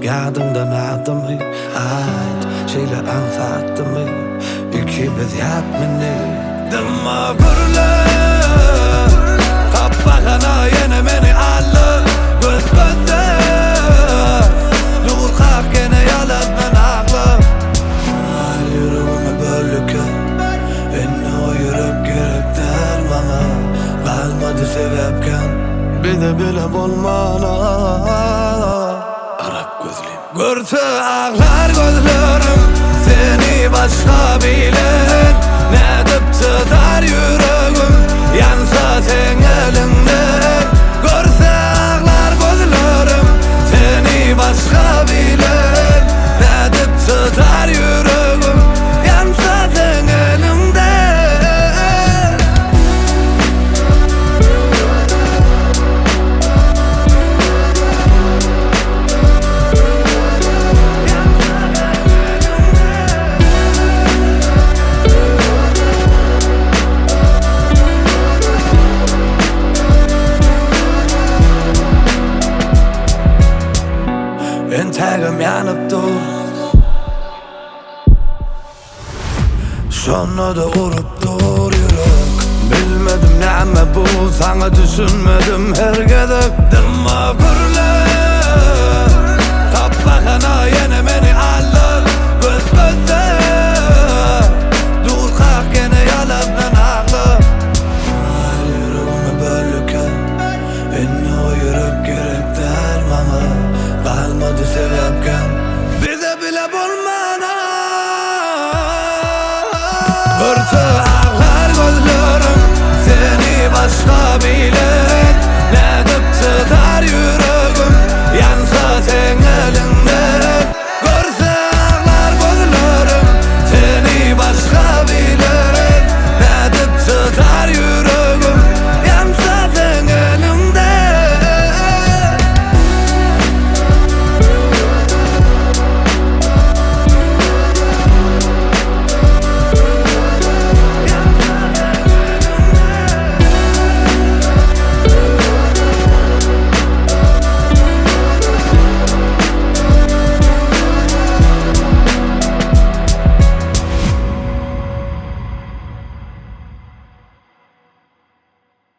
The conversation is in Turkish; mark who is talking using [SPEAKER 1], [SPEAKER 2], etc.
[SPEAKER 1] yadımdan aldı mı? Ait şeyler anlattı mı? İkimiz yapmını Dımma gurlu Kappakana yine beni aldı Göz gözde Dur kalk gene yalat ben ağlı Yüreğimi bölüken Beni o yürek gerek dermana Kalmadı sebepken Bir de bile bulmana Arap gözlüyüm Görse ağlar gözlerim Seni başka bilen Ne dip tutar yüreğim Yansa sen elinden Görse ağlar gözlerim Seni başka bilen Ne dip tutar yüreğim Yansa sen elimden Entağım yanıp dur Sonra da vurup dur yürek Bilmedim ne ama bu sana düşünmedim her gedek Dımma gurlu Kappakana yine beni alır Göz gözde Dur kalk gene yalat ben ağlı Yüreğimi bölüken Beni o yürek gerek dermana Kalmadı sebepken Bize bile bulmana Görse ağlar gözlerim